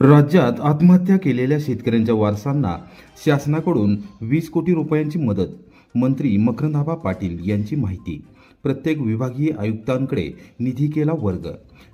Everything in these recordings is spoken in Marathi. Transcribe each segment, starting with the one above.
राज्यात आत्महत्या केलेल्या शेतकऱ्यांच्या वारसांना शासनाकडून 20 कोटी रुपयांची मदत. मंत्री मकरंद आबा पाटील यांची माहिती. प्रत्येक विभागीय आयुक्तांकडे निधी केला वर्ग.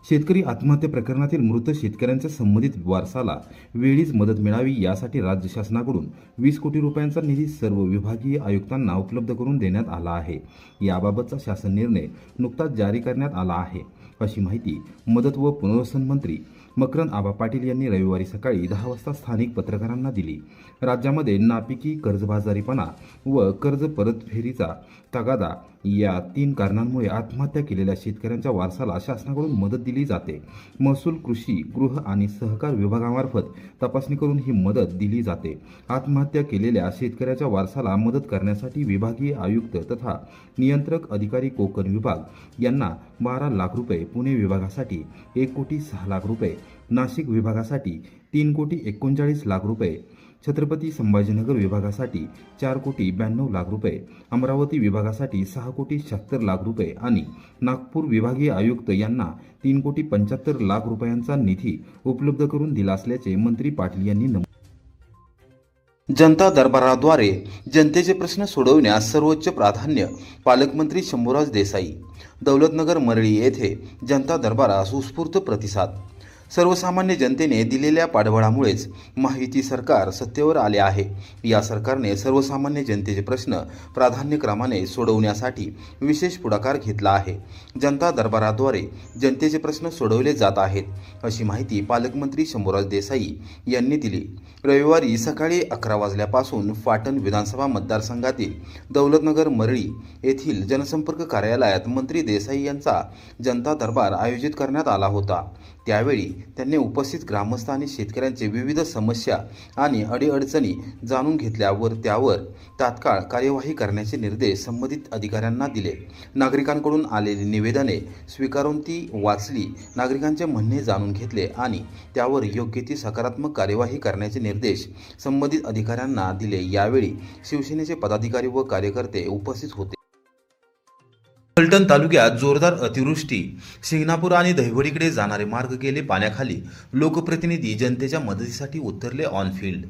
शेतकरी आत्महत्या प्रकरणातील मृत शेतकऱ्यांच्या संबंधित वारसाला वेळीच मदत मिळावी यासाठी राज्य शासनाकडून 20 कोटी रुपयांचा निधी सर्व विभागीय आयुक्तांना उपलब्ध करून देण्यात आला आहे. याबाबतचा शासन निर्णय नुकताच जारी करण्यात आला आहे, अशी माहिती मदत व पुनर्वसन मंत्री मकरंद आबा पाटील यांनी रविवारी सकाळी 10 वाजता स्थानिक पत्रकारांना दिली. राज्यामध्ये नापिकी, कर्जबाजारीपणा व कर्ज परतफेरीचा तगादा या 3 कारणांमुळे आत्महत्या केलेल्या शेतकऱ्यांच्या वारसाला शासनाकडून मदत दिली जाते. महसूल, कृषी, गृह आणि सहकार विभागामार्फत तपासणी करून ही मदत दिली जाते. आत्महत्या केलेल्या शेतकऱ्याच्या वारसाला मदत करण्यासाठी विभागीय आयुक्त तथा नियंत्रक अधिकारी कोकण विभाग यांना 12 लाख रुपये, पुणे विभागासाठी 1 कोटी 6 लाख रुपये, नाशिक विभागासाठी 3 कोटी 39 लाख रुपये, छत्रपती संभाजीनगर विभागासाठी 4 कोटी 92 लाख रुपये, अमरावती विभागासाठी 6 कोटी 76 लाख रुपये आणि नागपूर विभागीय आयुक्त यांना 3 कोटी 75 लाख रुपयांचा निधी उपलब्ध करून दिला असल्याचे मंत्री पाटील यांनी नमूद. जनता दरबाराद्वारे जनतेचे प्रश्न सोडवण्यास सर्वोच्च प्राधान्य. पालकमंत्री शंभूराज देसाई. दौलतनगर मरळी येथे जनता दरबारास उत्स्फूर्त प्रतिसाद. सर्वसामान्य जनतेने दिलेल्या पाठबळामुळेच महायुती सरकार सत्तेवर आले आहे. या सरकारने सर्वसामान्य जनतेचे प्रश्न प्राधान्यक्रमाने सोडवण्यासाठी विशेष पुढाकार घेतला आहे. जनता दरबाराद्वारे जनतेचे प्रश्न सोडवले जात आहेत, अशी माहिती पालकमंत्री शंभूराज देसाई यांनी दिली. रविवारी सकाळी 11 वाजल्यापासून पाटण विधानसभा मतदारसंघातील दौलतनगर मरळी येथील जनसंपर्क कार्यालयात मंत्री देसाई यांचा जनता दरबार आयोजित करण्यात आला होता. त्यावेळी त्यांनी उपस्थित ग्रामस्थ आणि शेतकऱ्यांचे विविध समस्या आणि अडीअडचणी जाणून घेतल्यावर त्यावर तात्काळ कार्यवाही करण्याचे निर्देश संबंधित अधिकाऱ्यांना दिले. नागरिकांकडून आलेली निवेदने स्वीकारून ती वाचली, नागरिकांचे म्हणणे जाणून घेतले आणि त्यावर योग्य ती सकारात्मक कार्यवाही करण्याचे निर्देश संबंधित अधिकाऱ्यांना दिले. यावेळी शिवसेनेचे पदाधिकारी व कार्यकर्ते उपस्थित होते. फलटण तालुक्यात जोरदार अतिवृष्टी. शिंगणापूर आणि दहिवडीकडे जाणारे मार्ग गेले पाण्याखाली. लोकप्रतिनिधी जनतेच्या मदतीसाठी उतरले ऑन फील्ड.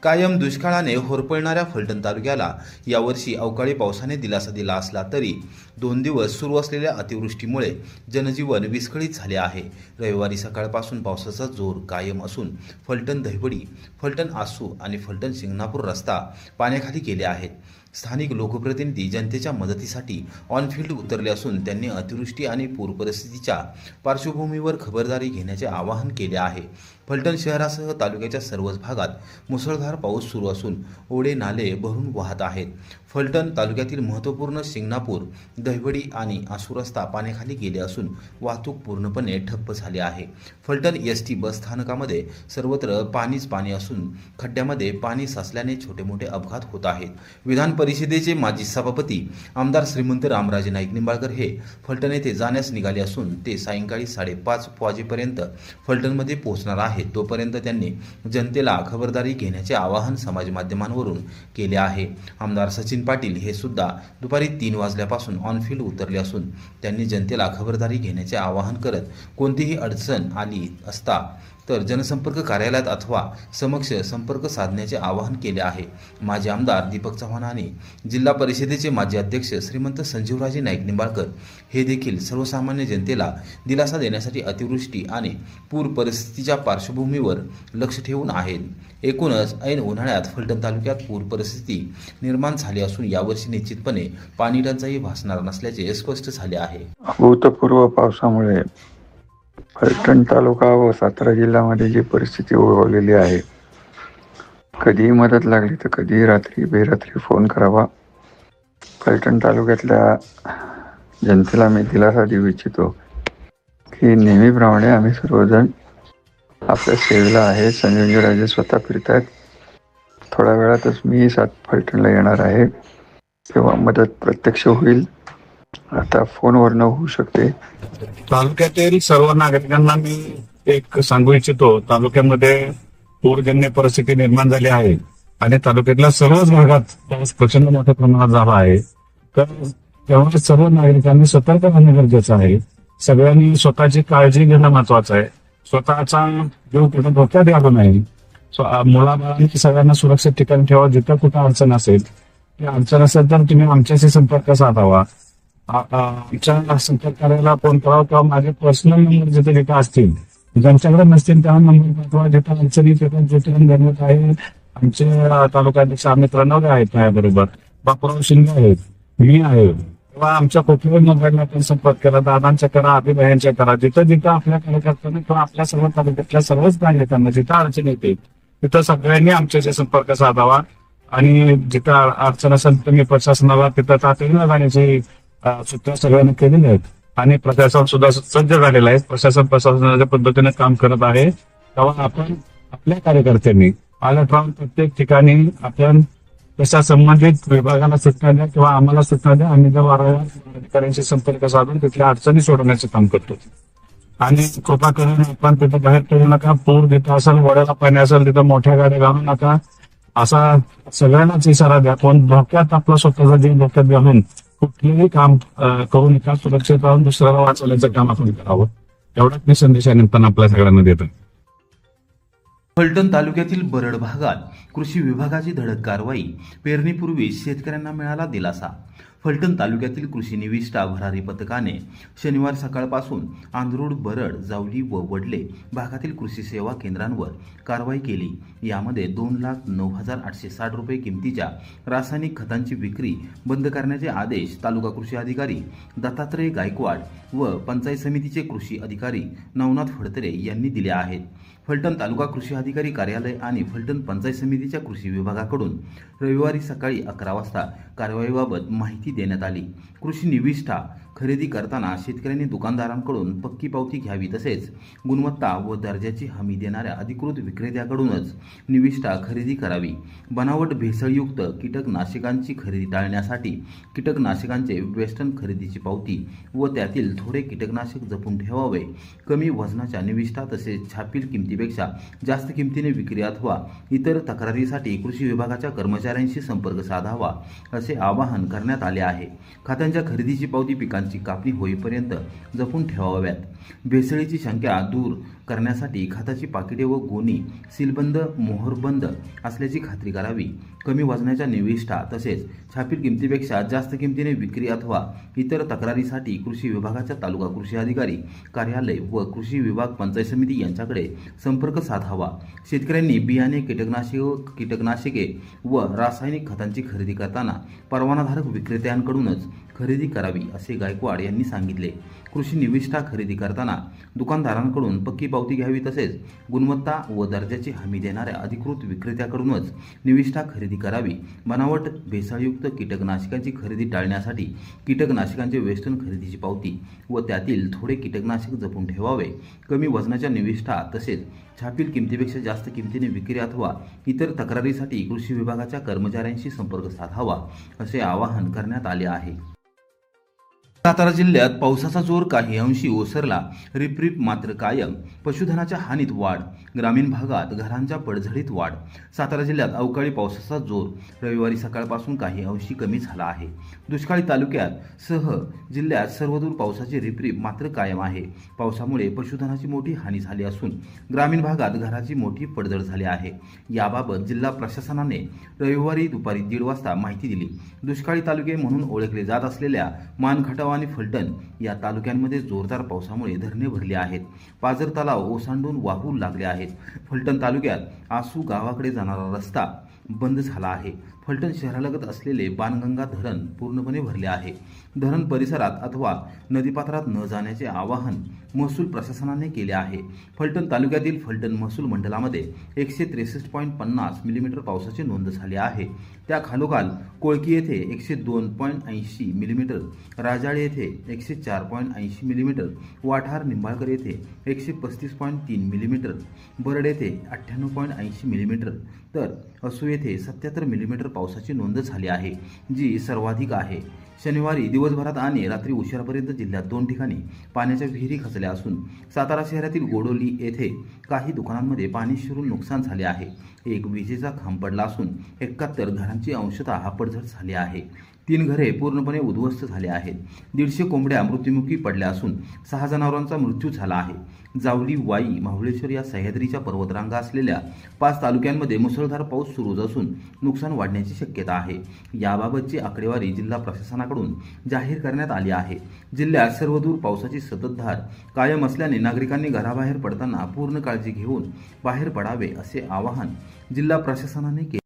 कायम दुष्काळाने होरपळणाऱ्या फलटण तालुक्याला यावर्षी अवकाळी पावसाने दिलासा दिला असला तरी 2 दिवस सुरू असलेल्या अतिवृष्टीमुळे जनजीवन विस्कळीत झाले आहे. रविवारी सकाळपासून पावसाचा जोर कायम असून फलटण दहिवडी, फलटण आसू आणि फलटण शिंगणापूर रस्ता पाण्याखाली गेले आहेत. स्थानिक लोकप्रतिनिधी जनतेच्या मदतीसाठी ऑन फील्ड उतरले असून त्यांनी अतिवृष्टी आणि पूर परिस्थितीच्या पार्श्वभूमीवर खबरदारी घेण्याचे आवाहन केले आहे. फलटण शहरासह तालुक्याच्या सर्वच भागात मुसळधार पाऊस सुरू असून ओढे नाले भरून वाहत आहेत. फलटण तालुक्यातील महत्त्वपूर्ण शिंगणापूर, दहिवडी आणि आसू रस्ता पाण्याखाली गेले असून वाहतूक पूर्णपणे ठप्प झाली आहे. फलटण एसटी बस स्थानकामध्ये सर्वत्र पाणीच पाणी असून खड्ड्यामध्ये पाणी साचल्याने छोटे मोठे अपघात होत आहेत. विधान परिषदेचे माजी सभापती आमदार श्रीमंत रामराजे नाईक निंबाळकर हे फलटण येथे जाण्यास निघाले असून ते सायंकाळी 5:30 वाजेपर्यंत फलटणमध्ये पोहोचणार आहेत. तोपर्यंत त्यांनी जनतेला खबरदारी घेण्याचे आवाहन समाज माध्यमांवरून केले आहे. आमदार सचिन पाटील हे सुद्धा दुपारी 3 वाजल्यापासून ऑन फील्ड उतरले असून त्यांनी जनतेला खबरदारी घेण्याचे आवाहन करत कोणतीही अडचण आली असता तर जनसंपर्क कार्यालयात अथवा समक्ष संपर्क साधण्याचे आवाहन केले आहे. माजी आमदार दीपक चव्हाण आणि जिल्हा परिषदेचे माजी अध्यक्ष श्रीमंत संजीवराजे नाईक निंबाळकर हे देखील सर्वसामान्य जनतेला दिलासा देण्यासाठी अतिवृष्टी आणि पूर परिस्थितीच्या पार्श्वभूमीवर लक्ष ठेवून आहेत. एकूणच ऐन उन्हाळ्यात फलटण तालुक्यात पूर परिस्थिती निर्माण झाली असून यावर्षी निश्चितपणे पाणी टंचाई भासणार नसल्याचे स्पष्ट झाले आहे. भूतपूर्व पावसामुळे फलटण तालुका व सातारा जिल्ह्यामध्ये जी परिस्थिती उद्भवलेली आहे, कधीही मदत लागली तर कधीही रात्री बेरात्री फोन करावा. फलटण तालुक्यातल्या जनतेला मी दिलासा देऊ इच्छितो की नेहमीप्रमाणे आम्ही सर्वजण आपल्या सेवेला आहे. संजीवराजे स्वतः फिरत आहेत. थोड्या वेळातच मी फलटणला येणार आहे, तेव्हा मदत प्रत्यक्ष होईल. आता फोनवरनं होऊ शकते. तालुक्यातील सर्व नागरिकांना मी एक सांगू इच्छितो, तालुक्यामध्ये पूरजन्य परिस्थिती निर्माण झाली आहे आणि तालुक्यातल्या सर्वच भागात पाऊस प्रचंड मोठ्या प्रमाणात झाला आहे. तर त्यामुळे सर्व नागरिकांनी सतर्क राहणे गरजेचं आहे. सगळ्यांनी स्वतःची काळजी घेणं महत्वाचं आहे. स्वतःचा जीव कुठं धोक्यात घालू नये. मुलाबाळांनी सगळ्यांना सुरक्षित ठिकाणी ठेवा. जिथं कुठं अडचण असेल, ती अडचण असेल तर तुम्ही आमच्याशी संपर्क साधावा. आमच्या संपर्क करायला फोन करावा किंवा माझे पर्सनल नंबर जिथे जिथे असतील, ज्यांच्याकडे नसतील त्या नंबर पाठवा. जिथं अडचणी तिथं ज्योतिराम धर्मत आहे, आमचे तालुकाध्यक्ष अमित रणवले आहेत माझ्याबरोबर, बापूराव शिंदे आहेत, मी आहे, किंवा आमच्या कुठल्याही नंबरला आपण संपर्क केला, दादांच्या करा, अभिभायांच्या करा. जिथं जिथं आपल्या कार्यकर्त्यांना किंवा आपल्या सर्व तालुक्यातल्या सर्वच नागरिकांना जिथं अडचण येते तिथं सगळ्यांनी आमच्याशी संपर्क साधावा. आणि जिथं अडचण असेल तर मी प्रशासनाला तिथं तातडीनं जाण्याची सूचना सगळ्यांना केलेली आहेत. आणि प्रशासन सुद्धा सज्ज झालेलं आहे. प्रशासनाच्या पद्धतीने काम करत आहे. तेव्हा आपण आपल्या कार्यकर्त्यांनी अलर्ट राहून प्रत्येक ठिकाणी आपण तशा संबंधित विभागाला सूचना द्या किंवा आम्हाला सूचना द्या. आम्ही वारंवार अधिकाऱ्यांशी संपर्क साधून तिथल्या अडचणी सोडवण्याचं काम करतो. आणि कृपा करून आपण तिथं बाहेर पडू नका. पूर तिथं असेल, वड्याला पाणी असेल, तिथं मोठ्या गाड्या घालू नका. असा सगळ्यांनाच इशारा द्या. पण धोक्यात आपला स्वतःचा जीव धोक्यात घालून कुठलेही काम करू नका. सुरक्षित राहून दुसऱ्याला वाचवण्याचं काम आपण करावं. एवढाच मी संदेश या निमित्तानं आपल्या सगळ्यांना देतो. फलटण तालुक्यातील बरड भागात कृषी विभागाची धडक कारवाई. पेरणीपूर्वी शेतकऱ्यांना मिळाला दिलासा. फलटण तालुक्यातील कृषी निविष्ठा भरारी पथकाने शनिवार सकाळपासून आंधरुड, बरड, जावली व वडले भागातील कृषी सेवा केंद्रांवर कारवाई केली. यामध्ये 2,09,860 रुपये किमतीच्या रासायनिक खतांची विक्री बंद करण्याचे आदेश तालुका कृषी अधिकारी दत्तात्रय गायकवाड व पंचायत समितीचे कृषी अधिकारी नवनाथ फडतरे यांनी दिले आहेत. फलटण तालुका कृषी अधिकारी कार्यालय आणि फलटण पंचायत समितीच्या कृषी विभागाकडून रविवारी सकाळी 11 वाजता कारवाईबाबत माहिती देण्यात आली. कृषी निविष्ठा खरेदी करताना शेतकऱ्यांनी दुकानदारांकडून पक्की पावती घ्यावी. तसेच गुणवत्ता व दर्जाची हमी देणाऱ्या अधिकृत विक्रेत्याकडूनच निविष्ठा खरेदी करावी. बनावट, भेसळयुक्त कीटकनाशकांची खरेदी टाळण्यासाठी कीटकनाशकांचे वेस्टर्न खरेदीची पावती व त्यातील थोडे कीटकनाशक जपून ठेवावे. कमी वजनाच्या निविष्ठा तसेच छापील किमतीपेक्षा जास्त किमतीने विक्री अथवा इतर तक्रारीसाठी कृषी विभागाच्या कर्मचाऱ्यांशी संपर्क साधावा, असे आवाहन करण्यात आले आहे. खात्यांच्या खरेदीची पावती पिकांची कापणी होईपर्यंत जपून ठेवाव्यात. भेसळीची शंका दूर करण्यासाठी खताची पाकिटे व गोणी सीलबंद, मोहरबंद असल्याची खात्री करावी. कमी वजनाच्या निविष्ठा तसेच छापील किमतीपेक्षा जास्त किमतीने विक्री अथवा इतर तक्रारीसाठी कृषी विभागाच्या तालुका कृषी अधिकारी कार्यालय व कृषी विभाग पंचायत समिती यांच्याकडे संपर्क साधावा. शेतकऱ्यांनी बियाणे, कीटकनाशके व रासायनिक खतांची खरेदी करताना परवानाधारक विक्रेत्यांकडूनच खरेदी करावी, असे गायकवाड यांनी सांगितले. कृषी निविष्ठा खरेदी करताना दुकानदारांकडून पक्की पावती घ्यावी. तसेच गुणवत्ता व दर्जाची हमी देणाऱ्या अधिकृत विक्रेत्याकडूनच निविष्ठा खरेदी करावी. बनावट, भेसळयुक्त कीटकनाशकांची खरेदी टाळण्यासाठी कीटकनाशकांचे वेस्टर्न खरेदीची पावती व त्यातील थोडे कीटकनाशक जपून ठेवावे. कमी वजनाच्या निविष्ठा तसेच छापील किमतीपेक्षा जास्त किमतीने विक्री अथवा इतर तक्रारीसाठी कृषी विभागाच्या कर्मचाऱ्यांशी संपर्क साधावा, असे आवाहन करण्यात आले आहे. सातारा जिल्ह्यात पावसाचा जोर काही अंशी ओसरला. रिपरिप मात्र कायम. पशुधनाच्या हानीत वाढ. ग्रामीण भागात घरांच्या पडझडीत वाढ. सातारा जिल्ह्यात अवकाळी पावसाचा जोर रविवारी सकाळपासून काही अंशी कमी झाला आहे. दुष्काळी तालुक्यात सह जिल्ह्यात सर्वदूर पावसाची रिपरिप मात्र कायम आहे. पावसामुळे पशुधनाची मोठी हानी झाली असून ग्रामीण भागात घराची मोठी पडझड झाली आहे. याबाबत जिल्हा प्रशासनाने रविवारी दुपारी 1:30 वाजता माहिती दिली. दुष्काळी तालुके म्हणून ओळखले जात असलेल्या मानखटाव आणि फलटण या तालुक्यांमध्ये जोरदार पावसामुळे धरणे भरली आहेत. पाझर तलाव ओसांडून वाहू लागले आहेत. फलटण तालुक्यात आसू गावाकडे जाणारा रस्ता बंद झाला आहे. फलटण शहरालगत असलेले बाणगंगा धरण पूर्णपणे भरले आहे. धरण परिसरात अथवा नदीपात्रात न जाण्याचे आवाहन महसूल प्रशासनाने केले आहे. फलटण तालुक्यातील फलटण महसूल मंडळामध्ये 163.50 मिलीमीटर पावसाची नोंद झाली आहे. त्या खालोखाल कोळकी येथे 102.80 मिलीमीटर, राजाळे येथे 104.80 मिलीमीटर, वाठार निंबाळकर येथे 135.3 मिलीमीटर, बरड येथे 98.80 मिलीमीटर तर असू येथे 77 मिलीमीटर पावसाची नोंद झाली आहे, जी सर्वाधिक आहे. शनिवारी दिवसभरात आणि रात्री उशिरापर्यंत जिल्ह्यात 2 ठिकाणी पाण्याच्या विहिरी खचल्या असून सातारा शहरातील गोडोली येथे काही दुकानांमध्ये पाणी शिरून नुकसान झाले आहे. एक विजेचा खांब पडला असून 71 घरांची अंशतः पडझड झाली आहे. 3 घरे पूर्णपणे उद्ध्वस्त झाले आहेत. 150 कोंबड्या मृत्युमुखी पडल्या असून 6 जनावरांचा मृत्यू झाला आहे. जावली, वाई, महाबळेश्वर या सह्याद्रीच्या पर्वतरांगा असलेल्या 5 तालुक्यांमध्ये मुसळधार पाऊस सुरू असून नुकसान वाढण्याची शक्यता आहे. याबाबतची आकडेवारी जिल्हा प्रशासनाकडून जाहीर करण्यात आली आहे. जिल्ह्यात सर्वदूर पावसाची संततधार कायम असल्याने नागरिकांनी घराबाहेर पडताना पूर्ण काळजी घेऊन बाहेर पडावे असे आवाहन जिल्हा प्रशासनाने केले.